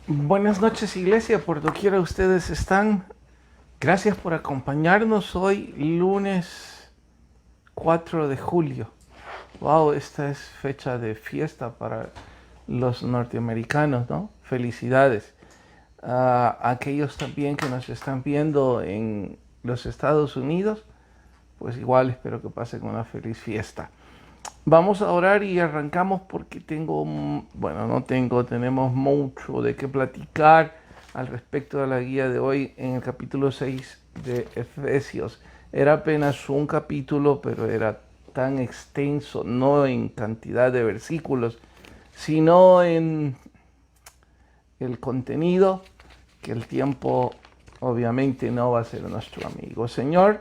Buenas noches, iglesia, por doquiera ustedes están. Gracias por acompañarnos hoy, lunes 4 de julio. Wow, esta es fecha de fiesta para los norteamericanos, ¿no? Felicidades. A aquellos también que nos están viendo en los Estados Unidos, pues igual espero que pasen una feliz fiesta. Vamos a orar y arrancamos porque tenemos mucho de qué platicar al respecto de la guía de hoy en el capítulo 6 de Efesios. Era apenas un capítulo, pero era tan extenso, no en cantidad de versículos, sino en el contenido, que el tiempo obviamente no va a ser nuestro amigo. Señor,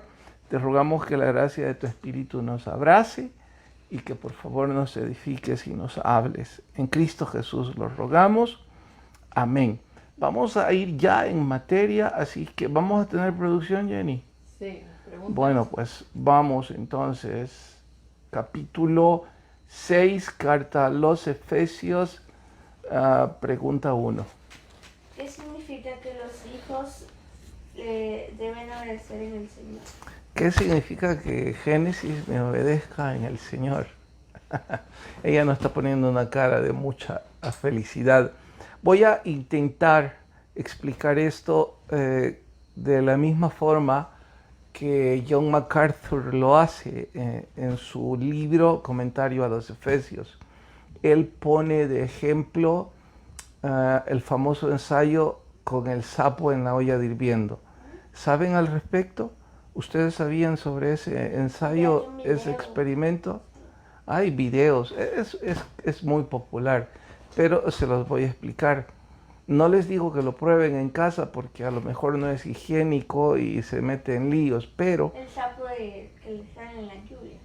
te rogamos que la gracia de tu Espíritu nos abrace y que por favor nos edifiques y nos hables. En Cristo Jesús lo rogamos. Amén. Vamos a ir ya en materia, así que vamos a tener producción, Jenny. Sí, preguntas. Bueno, pues vamos entonces. Capítulo 6, carta a los Efesios, pregunta 1. ¿Qué significa que los hijos deben obedecer en el Señor? ¿Qué significa que Génesis me obedezca en el Señor? Ella no está poniendo una cara de mucha felicidad. Voy a intentar explicar esto de la misma forma que John MacArthur lo hace en su libro Comentario a los Efesios. Él pone de ejemplo el famoso ensayo con el sapo en la olla de hirviendo. ¿Saben al respecto? ¿Ustedes sabían sobre ese ensayo, ese experimento? Hay videos, es muy popular, pero se los voy a explicar. No les digo que lo prueben en casa porque a lo mejor no es higiénico y se mete en líos, pero... El sapo que le sale en la lluvia.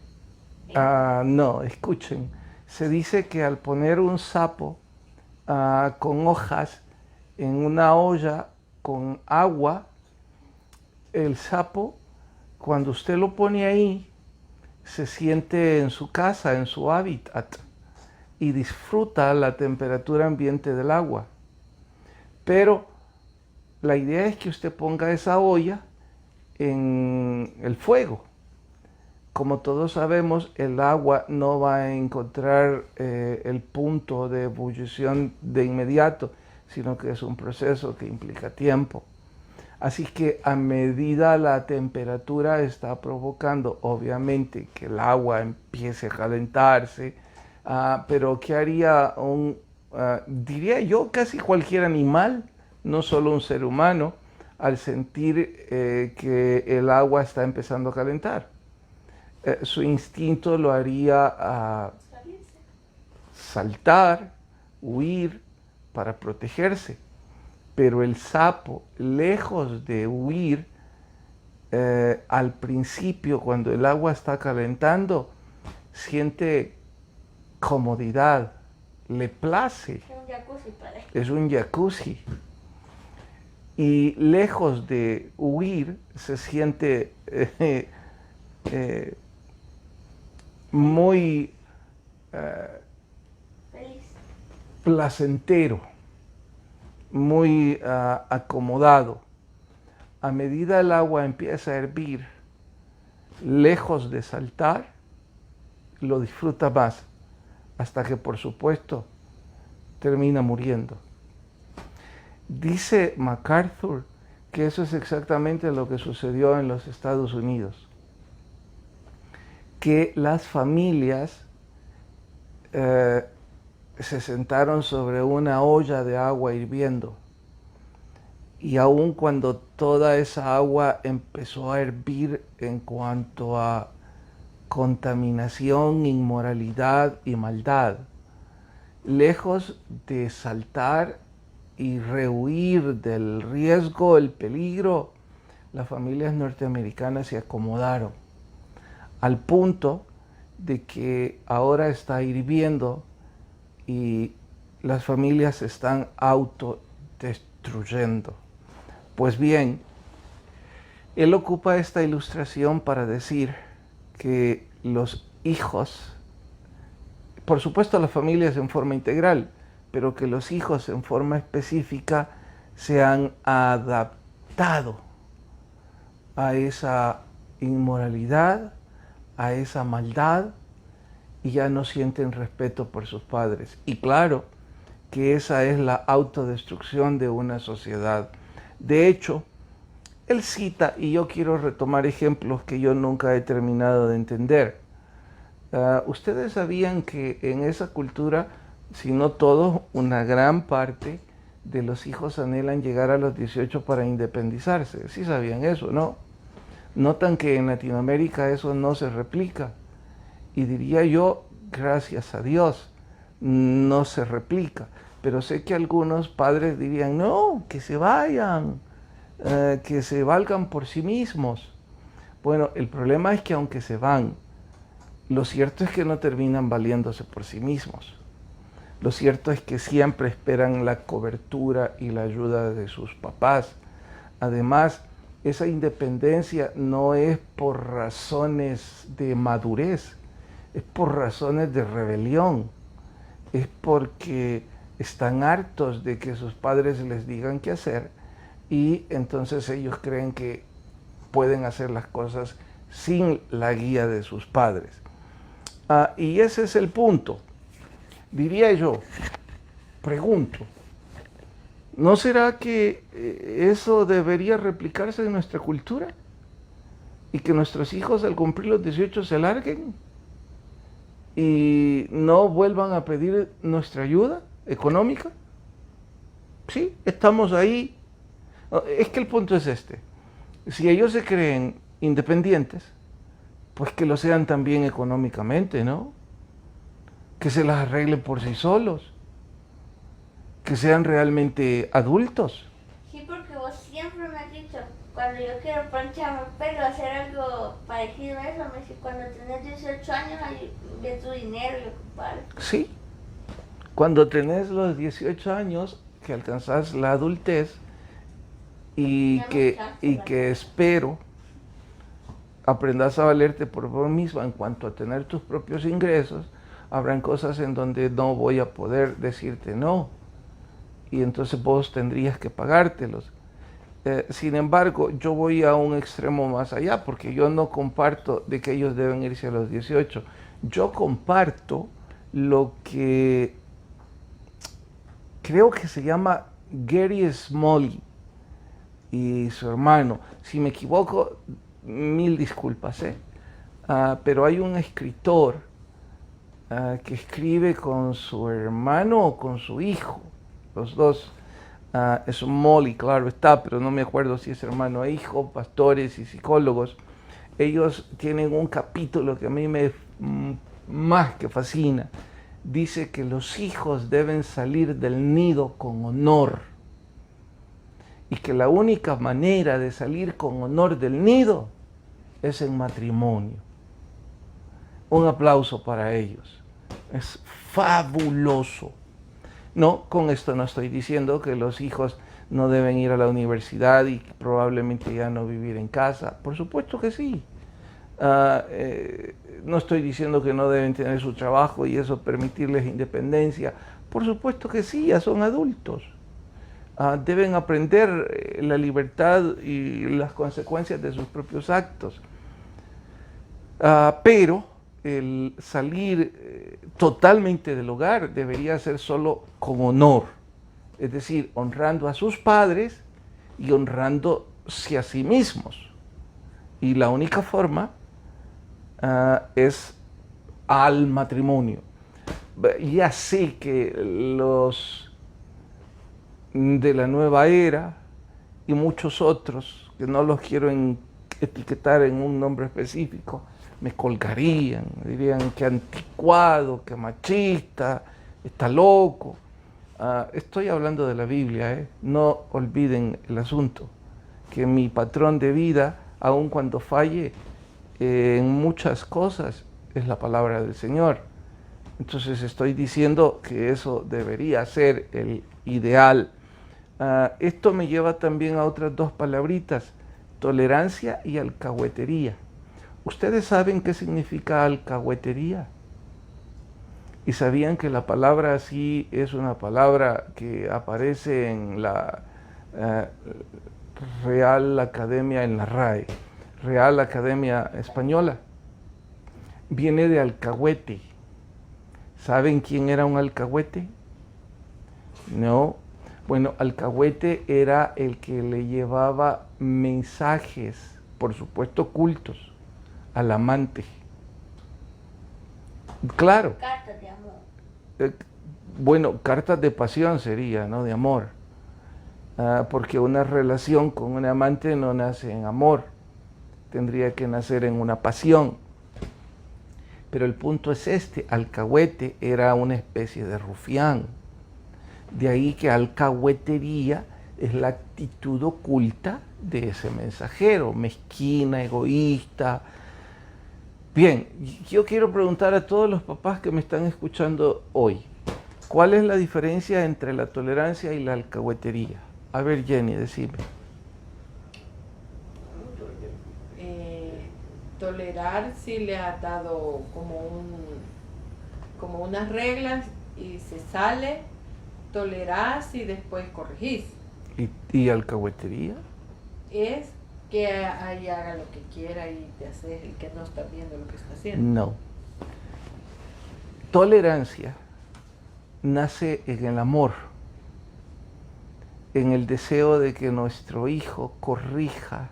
No, escuchen. Se dice que al poner un sapo con hojas en una olla con agua, el sapo, cuando usted lo pone ahí, se siente en su casa, en su hábitat, y disfruta la temperatura ambiente del agua. Pero la idea es que usted ponga esa olla en el fuego. Como todos sabemos, el agua no va a encontrar el punto de ebullición de inmediato, sino que es un proceso que implica tiempo. Así que a medida la temperatura está provocando, obviamente, que el agua empiece a calentarse, pero ¿qué haría diría yo, casi cualquier animal, no solo un ser humano, al sentir que el agua está empezando a calentar? Su instinto lo haría saltar, huir para protegerse. Pero el sapo, lejos de huir, al principio, cuando el agua está calentando, siente comodidad, le place. Es un jacuzzi, padre. Es un jacuzzi. Y lejos de huir, se siente muy Feliz. placentero, muy acomodado. A medida el agua empieza a hervir, lejos de saltar, lo disfruta más, hasta que por supuesto termina muriendo. Dice MacArthur que eso es exactamente lo que sucedió en los Estados Unidos, que las familias se sentaron sobre una olla de agua hirviendo, y aun cuando toda esa agua empezó a hervir en cuanto a contaminación, inmoralidad y maldad, lejos de saltar y rehuir del riesgo, el peligro, las familias norteamericanas se acomodaron al punto de que ahora está hirviendo y las familias se están autodestruyendo. Pues bien, él ocupa esta ilustración para decir que los hijos, por supuesto las familias en forma integral, pero que los hijos en forma específica se han adaptado a esa inmoralidad, a esa maldad, y ya no sienten respeto por sus padres. Y claro que esa es la autodestrucción de una sociedad. De hecho, él cita, y yo quiero retomar ejemplos que yo nunca he terminado de entender. Ustedes sabían que en esa cultura, si no todos, una gran parte de los hijos anhelan llegar a los 18 para independizarse. Sí sabían eso, ¿no? Notan que en Latinoamérica eso no se replica. Y diría yo, gracias a Dios, no se replica. Pero sé que algunos padres dirían, no, que se vayan, que se valgan por sí mismos. Bueno, el problema es que aunque se van, lo cierto es que no terminan valiéndose por sí mismos. Lo cierto es que siempre esperan la cobertura y la ayuda de sus papás. Además, esa independencia no es por razones de madurez, es por razones de rebelión. Es porque están hartos de que sus padres les digan qué hacer y entonces ellos creen que pueden hacer las cosas sin la guía de sus padres. Y ese es el punto. Diría yo, pregunto, ¿no será que eso debería replicarse en nuestra cultura? ¿Y que nuestros hijos al cumplir los 18 se larguen y no vuelvan a pedir nuestra ayuda económica? Sí, estamos ahí. Es que el punto es este. Si ellos se creen independientes, pues que lo sean también económicamente, ¿no? Que se las arreglen por sí solos. Que sean realmente adultos. Sí, porque vos siempre me has dicho, cuando yo quiero plancharme el pelo, hacer algo parecido a eso, me dice, cuando tenés 18 años, hay de tu dinero y ocupar. Sí. Cuando tenés los 18 años, que alcanzás la adultez y que espero aprendas a valerte por vos misma en cuanto a tener tus propios ingresos, habrán cosas en donde no voy a poder decirte no. Y entonces vos tendrías que pagártelos. Sin embargo, yo voy a un extremo más allá, porque yo no comparto de que ellos deben irse a los 18. Yo comparto lo que creo que se llama Gary Smalley y su hermano. Si me equivoco, mil disculpas, pero hay un escritor que escribe con su hermano o con su hijo. Los dos, es un Molly, claro está, pero no me acuerdo si es hermano e hijo, pastores y psicólogos. Ellos tienen un capítulo que a mí me más que fascina. Dice que los hijos deben salir del nido con honor. Y que la única manera de salir con honor del nido es en matrimonio. Un aplauso para ellos. Es fabuloso. No, con esto no estoy diciendo que los hijos no deben ir a la universidad y probablemente ya no vivir en casa. Por supuesto que sí. No estoy diciendo que no deben tener su trabajo y eso permitirles independencia. Por supuesto que sí, ya son adultos. Deben aprender la libertad y las consecuencias de sus propios actos. Pero el salir totalmente del hogar debería ser solo con honor, es decir, honrando a sus padres y honrándose a sí mismos. Y la única forma es al matrimonio. Ya sé que los de la nueva era y muchos otros, que no los quiero etiquetar en un nombre específico, me colgarían, dirían que anticuado, que machista, está loco. Estoy hablando de la Biblia, no olviden el asunto, que mi patrón de vida, aun cuando falle en muchas cosas, es la palabra del Señor. Entonces estoy diciendo que eso debería ser el ideal. Esto me lleva también a otras dos palabritas, tolerancia y alcahuetería. ¿Ustedes saben qué significa alcahuetería? Y sabían que la palabra así es una palabra que aparece en la Real Academia, en la RAE, Real Academia Española. Viene de alcahuete. ¿Saben quién era un alcahuete? No. Bueno, alcahuete era el que le llevaba mensajes, por supuesto ocultos, al amante. Claro. Cartas de amor. Bueno, cartas de pasión sería, ¿no? De amor. Porque una relación con un amante no nace en amor, tendría que nacer en una pasión. Pero el punto es este, alcahuete era una especie de rufián. De ahí que alcahuetería es la actitud oculta de ese mensajero, mezquina, egoísta. Bien, yo quiero preguntar a todos los papás que me están escuchando hoy, ¿cuál es la diferencia entre la tolerancia y la alcahuetería? A ver, Jenny, decime. Tolerar si le has dado como unas reglas y se sale, tolerás y después corregís. ¿Y alcahuetería? Es que ahí haga lo que quiera y te haces el que no está viendo lo que está haciendo. No. Tolerancia nace en el amor, en el deseo de que nuestro hijo corrija,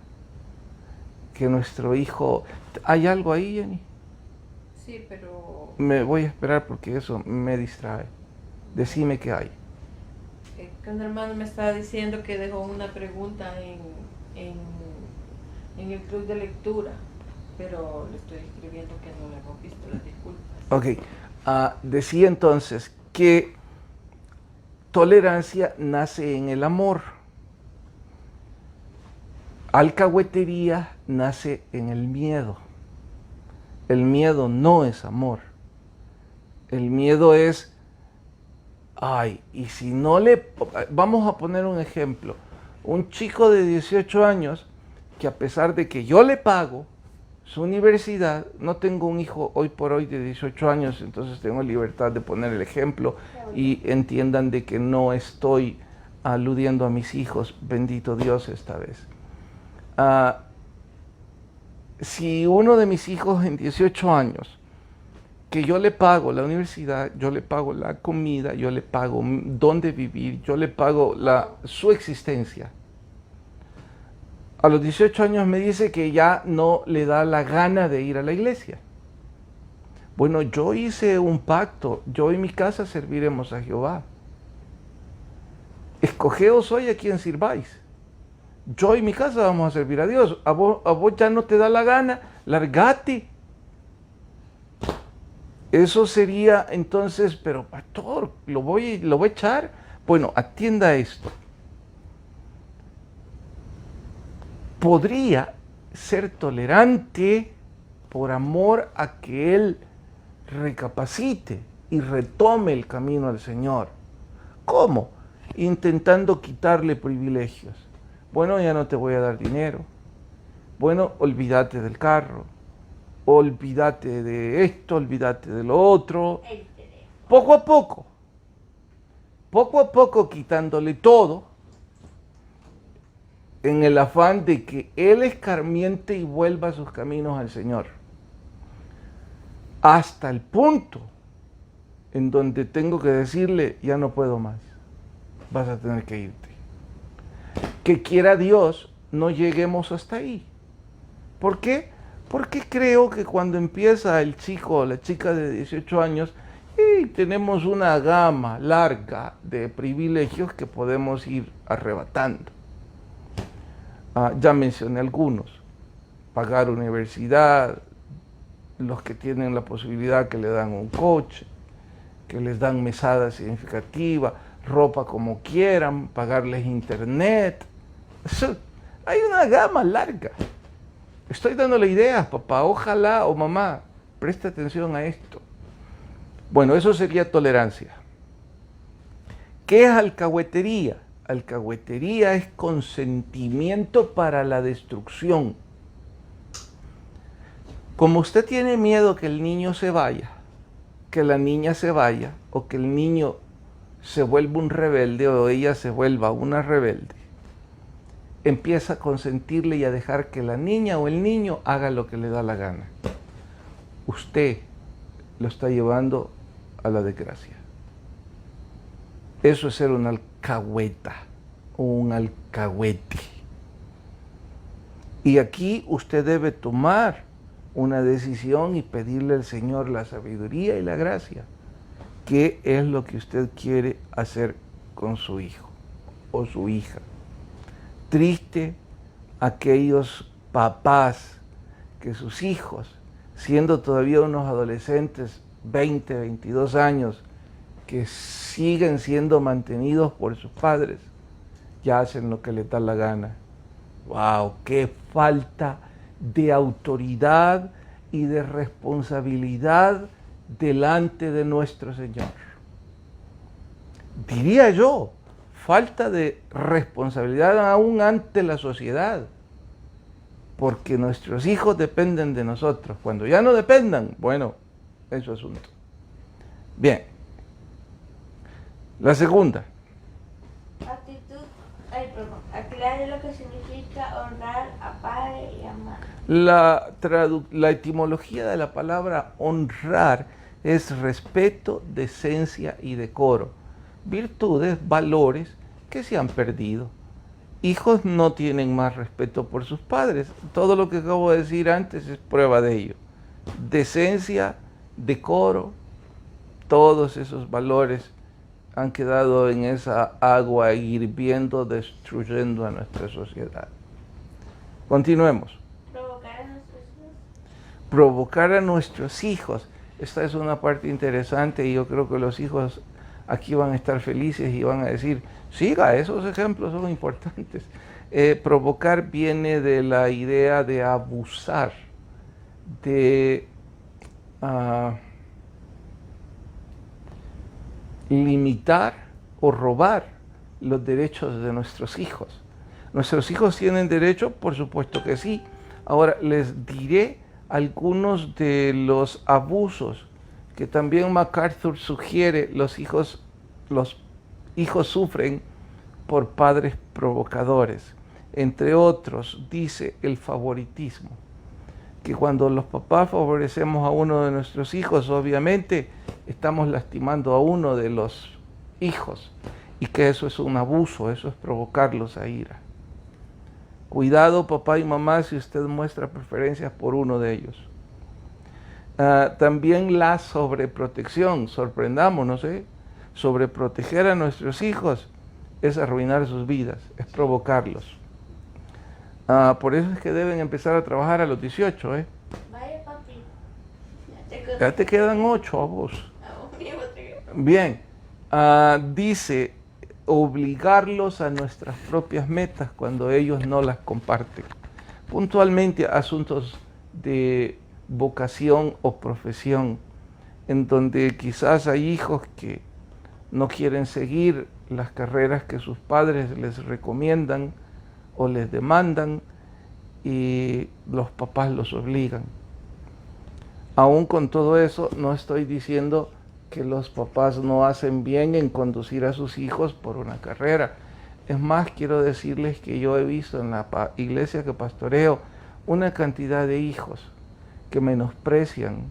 que nuestro hijo... ¿Hay algo ahí, Jenny? Sí, pero... Me voy a esperar porque eso me distrae. Decime qué hay. Que un hermano me estaba diciendo que dejó una pregunta en el club de lectura, pero le estoy escribiendo que no la hemos visto, las disculpas. Ok. Decía entonces que tolerancia nace en el amor. Alcahuetería nace en el miedo. El miedo no es amor. El miedo es, ay, y si no le... Vamos a poner un ejemplo. Un chico de 18 años que a pesar de que yo le pago su universidad, no tengo un hijo hoy por hoy de 18 años, entonces tengo libertad de poner el ejemplo y entiendan de que no estoy aludiendo a mis hijos, bendito Dios esta vez. Si uno de mis hijos en 18 años, que yo le pago la universidad, yo le pago la comida, yo le pago dónde vivir, yo le pago su existencia, a los 18 años me dice que ya no le da la gana de ir a la iglesia. Bueno, yo hice un pacto, yo y mi casa serviremos a Jehová. Escogeos hoy a quien sirváis. Yo y mi casa vamos a servir a Dios. A vos ya no te da la gana, largate. Eso sería entonces, pero pastor, lo voy a echar. Bueno, atienda esto. Podría ser tolerante por amor a que él recapacite y retome el camino al Señor. ¿Cómo? Intentando quitarle privilegios. Bueno, ya no te voy a dar dinero. Bueno, olvídate del carro. Olvídate de esto, olvídate de lo otro. Poco a poco quitándole todo, en el afán de que él escarmiente y vuelva a sus caminos al Señor. Hasta el punto en donde tengo que decirle, ya no puedo más, vas a tener que irte. Que quiera Dios, no lleguemos hasta ahí. ¿Por qué? Porque creo que cuando empieza el chico o la chica de 18 años, tenemos una gama larga de privilegios que podemos ir arrebatando. Ya mencioné algunos, pagar universidad, los que tienen la posibilidad que le dan un coche, que les dan mesada significativa, ropa como quieran, pagarles internet. Hay una gama larga. Estoy dándole ideas, papá, ojalá o mamá, presta atención a esto. Bueno, eso sería tolerancia. ¿Qué es alcahuetería? Alcahuetería es consentimiento para la destrucción. Como usted tiene miedo que el niño se vaya, que la niña se vaya o que el niño se vuelva un rebelde o ella se vuelva una rebelde, empieza a consentirle y a dejar que la niña o el niño haga lo que le da la gana. Usted lo está llevando a la desgracia. Eso es ser una alcahueta o un alcahuete. Y aquí usted debe tomar una decisión y pedirle al Señor la sabiduría y la gracia. ¿Qué es lo que usted quiere hacer con su hijo o su hija? Triste aquellos papás que sus hijos, siendo todavía unos adolescentes, 20, 22 años, que siguen siendo mantenidos por sus padres, ya hacen lo que les da la gana. ¡Wow! ¡Qué falta de autoridad y de responsabilidad delante de nuestro Señor! Diría yo, falta de responsabilidad aún ante la sociedad, porque nuestros hijos dependen de nosotros. Cuando ya no dependan, bueno, es su asunto. Bien. La segunda. Aclare lo que significa honrar a padre y a madre. La etimología de la palabra honrar es respeto, decencia y decoro. Virtudes, valores que se han perdido. Hijos no tienen más respeto por sus padres. Todo lo que acabo de decir antes es prueba de ello. Decencia, decoro, todos esos valores han quedado en esa agua hirviendo, destruyendo a nuestra sociedad. Continuemos. Provocar a nuestros hijos. Provocar a nuestros hijos. Esta es una parte interesante y yo creo que los hijos aquí van a estar felices y van a decir, siga, esos ejemplos son importantes. Provocar viene de la idea de abusar, de limitar o robar los derechos de nuestros hijos. ¿Nuestros hijos tienen derecho? Por supuesto que sí. Ahora les diré algunos de los abusos que también MacArthur sugiere los hijos sufren por padres provocadores. Entre otros, dice el favoritismo, que cuando los papás favorecemos a uno de nuestros hijos, obviamente estamos lastimando a uno de los hijos, y que eso es un abuso, eso es provocarlos a ira. Cuidado, papá y mamá, si usted muestra preferencias por uno de ellos. También la sobreprotección, sorprendámonos, sobreproteger a nuestros hijos es arruinar sus vidas, es provocarlos. Por eso es que deben empezar a trabajar a los 18, Vaya, papi. Ya te quedan 8 a vos. Bien, dice obligarlos a nuestras propias metas cuando ellos no las comparten. Puntualmente asuntos de vocación o profesión, en donde quizás hay hijos que no quieren seguir las carreras que sus padres les recomiendan o les demandan y los papás los obligan. Aún con todo eso, no estoy diciendo que los papás no hacen bien en conducir a sus hijos por una carrera. Es más, quiero decirles que yo he visto en la iglesia que pastoreo una cantidad de hijos que menosprecian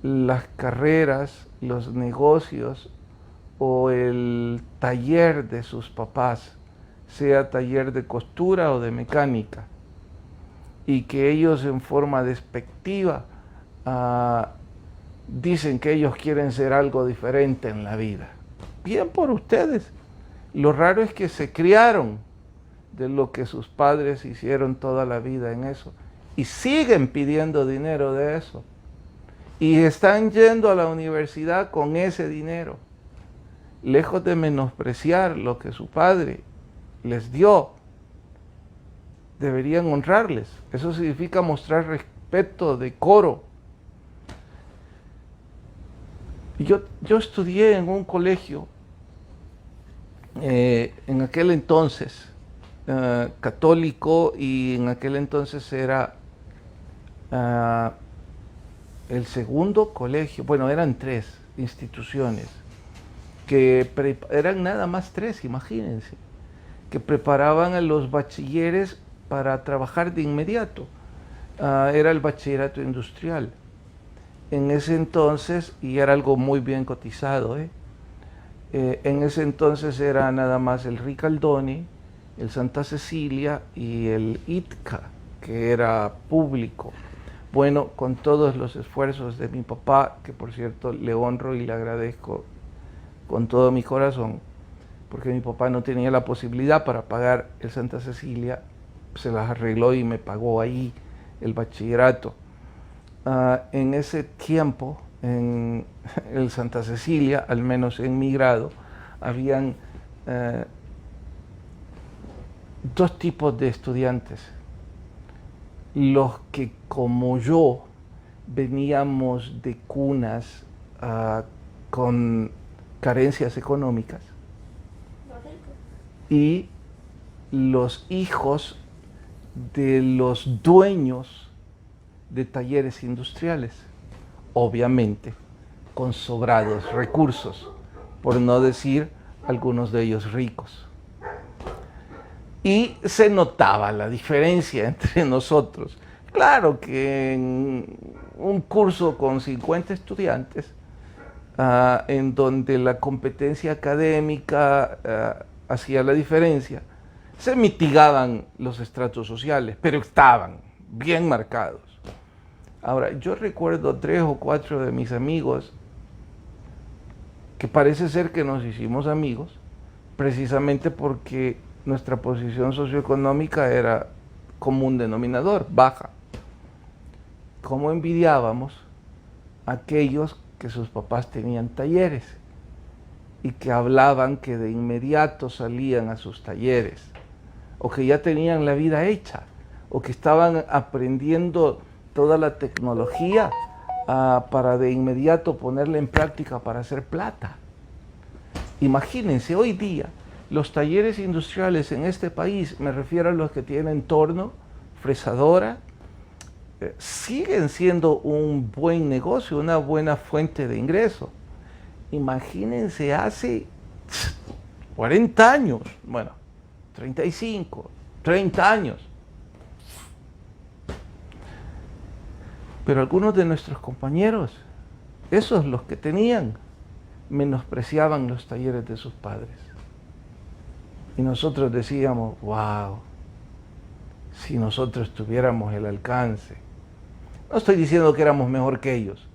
las carreras, los negocios o el taller de sus papás, sea taller de costura o de mecánica, y que ellos en forma despectiva dicen que ellos quieren ser algo diferente en la vida. Bien por ustedes. Lo raro es que se criaron de lo que sus padres hicieron toda la vida en eso y siguen pidiendo dinero de eso y están yendo a la universidad con ese dinero, lejos de menospreciar lo que su padre les dio. Deberían honrarles. Eso significa mostrar respeto, decoro. Yo estudié en un colegio en aquel entonces católico, y en aquel entonces era el segundo colegio, bueno, eran 3 instituciones, que eran nada más 3, imagínense, que preparaban a los bachilleres para trabajar de inmediato. Era el bachillerato industrial. En ese entonces, y era algo muy bien cotizado, en ese entonces era nada más el Ricaldoni, el Santa Cecilia y el ITCA, que era público. Bueno, con todos los esfuerzos de mi papá, que por cierto le honro y le agradezco con todo mi corazón, porque mi papá no tenía la posibilidad para pagar el Santa Cecilia, se las arregló y me pagó ahí el bachillerato. En ese tiempo, en el Santa Cecilia, al menos en mi grado, habían 2 tipos de estudiantes. Los que, como yo, veníamos de cunas con carencias económicas, y los hijos de los dueños de talleres industriales, obviamente con sobrados recursos, por no decir algunos de ellos ricos. Y se notaba la diferencia entre nosotros. Claro que en un curso con 50 estudiantes, en donde la competencia académica hacía la diferencia, se mitigaban los estratos sociales, pero estaban bien marcados. Ahora, yo recuerdo 3 o 4 de mis amigos que parece ser que nos hicimos amigos precisamente porque nuestra posición socioeconómica era común denominador, baja. Cómo envidiábamos a aquellos que sus papás tenían talleres y que hablaban que de inmediato salían a sus talleres, o que ya tenían la vida hecha, o que estaban aprendiendo toda la tecnología para de inmediato ponerla en práctica para hacer plata. Imagínense, hoy día los talleres industriales en este país, me refiero a los que tienen torno, fresadora, siguen siendo un buen negocio, una buena fuente de ingreso. Imagínense hace 40 años, bueno, 35, 30 años. Pero algunos de nuestros compañeros, esos los que tenían, menospreciaban los talleres de sus padres. Y nosotros decíamos, wow, si nosotros tuviéramos el alcance. No estoy diciendo que éramos mejor que ellos,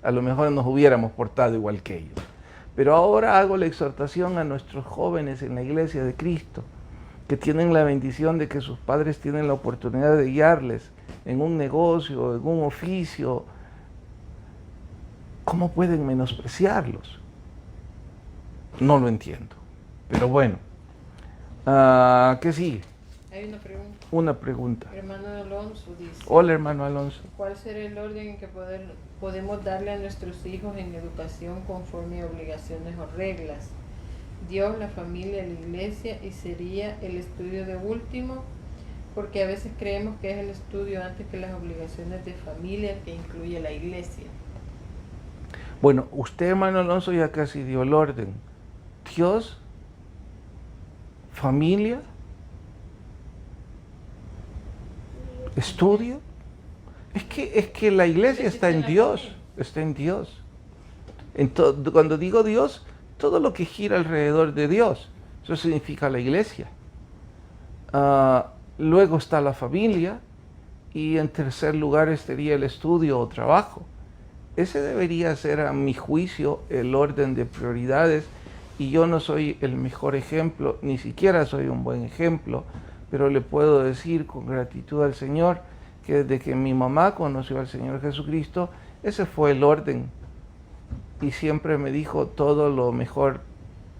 a lo mejor nos hubiéramos portado igual que ellos. Pero ahora hago la exhortación a nuestros jóvenes en la Iglesia de Cristo, que tienen la bendición de que sus padres tienen la oportunidad de guiarles en un negocio, en un oficio. ¿Cómo pueden menospreciarlos? No lo entiendo. Pero bueno, ¿qué sigue? Hay una pregunta. Una pregunta. Hermano Alonso dice: Hola, hermano Alonso. ¿cuál será el orden en que podemos darle a nuestros hijos en educación conforme a obligaciones o reglas? Dios, la familia, la iglesia, y sería el estudio de último, porque a veces creemos que es el estudio antes que las obligaciones de familia que incluye la iglesia. Bueno, usted, hermano Alonso, ya casi dio el orden. Dios, familia, estudio. Es que la iglesia está en Dios, está en Dios. Cuando digo Dios, todo lo que gira alrededor de Dios, eso significa la iglesia. Luego está la familia, y en tercer lugar estaría el estudio o trabajo. Ese debería ser, a mi juicio, el orden de prioridades, y yo no soy el mejor ejemplo, ni siquiera soy un buen ejemplo, pero le puedo decir con gratitud al Señor que desde que mi mamá conoció al Señor Jesucristo, ese fue el orden, y siempre me dijo: todo lo mejor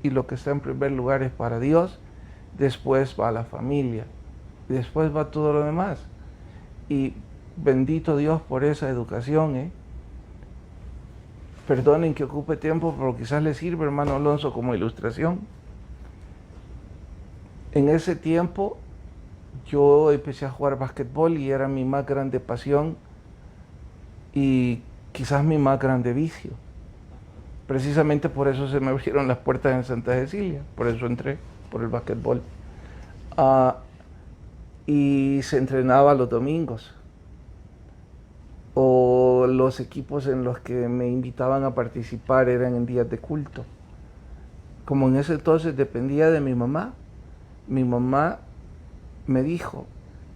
y lo que está en primer lugar es para Dios, después va la familia, después va todo lo demás. Y bendito Dios por esa educación, Perdonen que ocupe tiempo, pero quizás le sirve, hermano Alonso, como ilustración. En ese tiempo yo empecé a jugar básquetbol y era mi más grande pasión, y quizás mi más grande vicio. Precisamente por eso se me abrieron las puertas en Santa Cecilia, por eso entré, por el básquetbol. Y se entrenaba los domingos, o los equipos en los que me invitaban a participar eran en días de culto. Como en ese entonces dependía de mi mamá me dijo,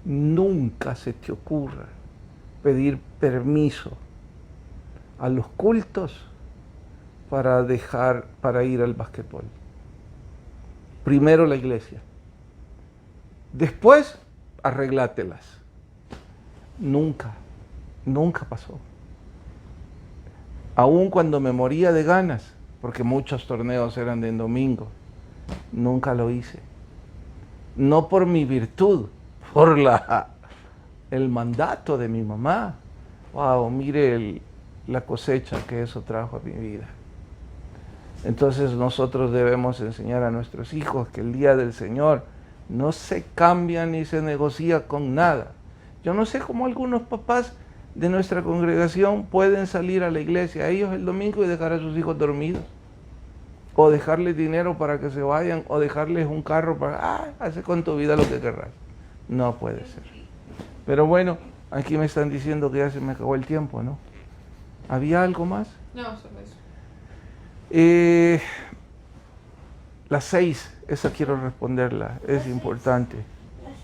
nunca se te ocurra pedir permiso a los cultos para ir al básquetbol. Primero la iglesia, después arreglátelas. Nunca pasó. Aun cuando me moría de ganas, porque muchos torneos eran de en domingo, nunca lo hice. No por mi virtud, por el mandato de mi mamá. Wow, mire la cosecha que eso trajo a mi vida. Entonces nosotros debemos enseñar a nuestros hijos que el día del Señor no se cambia ni se negocia con nada. Yo no sé cómo algunos papás de nuestra congregación pueden salir a la iglesia, ellos el domingo, y dejar a sus hijos dormidos, o dejarles dinero para que se vayan, o dejarles un carro para, hace con tu vida lo que querrás. No puede ser. Pero bueno, aquí me están diciendo que ya se me acabó el tiempo, ¿no? ¿Había algo más? No, solo eso. Las 6, esa quiero responderla, es importante. Las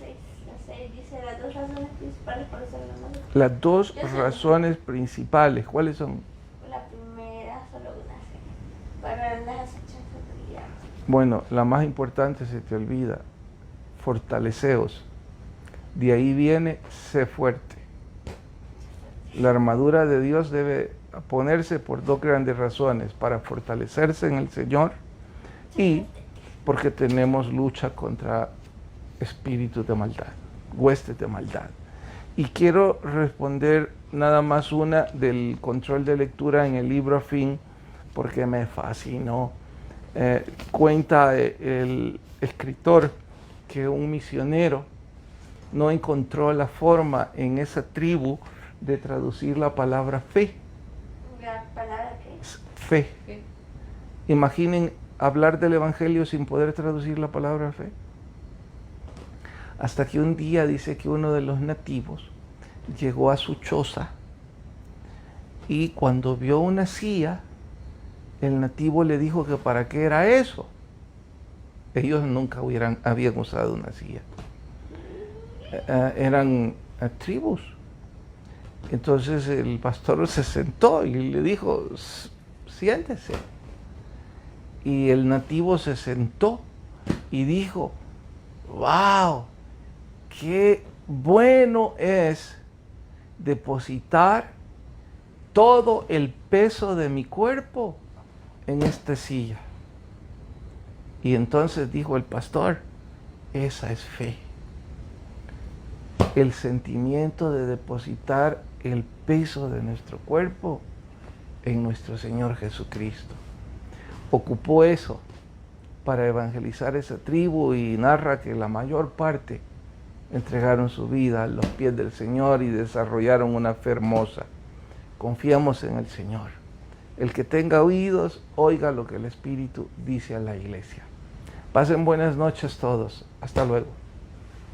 6 dice las 2 razones principales para ser la madre. Las 2 razones principales, ¿cuáles son? La primera, solo una sí, para las acechas familiares. Bueno, la más importante se te olvida, fortaleceos. De ahí viene, sé fuerte. La armadura de Dios debe ponerse por 2 grandes razones, para fortalecerse en el Señor y porque tenemos lucha contra espíritus de maldad, huestes de maldad. Y quiero responder nada más una del control de lectura en el libro Fin, porque me fascinó. Cuenta el escritor que un misionero no encontró la forma en esa tribu de traducir la palabra fe. ¿La palabra qué? Fe. ¿Qué? Imaginen hablar del evangelio sin poder traducir la palabra fe. Hasta que un día dice que uno de los nativos llegó a su choza y cuando vio una silla, el nativo le dijo que para qué era eso. Ellos nunca habían usado una silla. Eran tribus. Entonces el pastor se sentó y le dijo, siéntese. Y el nativo se sentó y dijo, wow, qué bueno es depositar todo el peso de mi cuerpo en esta silla. Y entonces dijo el pastor, esa es fe. El sentimiento de depositar el peso de nuestro cuerpo en nuestro Señor Jesucristo. Ocupó eso para evangelizar esa tribu y narra que la mayor parte entregaron su vida a los pies del Señor y desarrollaron una fe hermosa. Confiamos en el Señor. El que tenga oídos, oiga lo que el Espíritu dice a la iglesia. Pasen buenas noches todos. Hasta luego.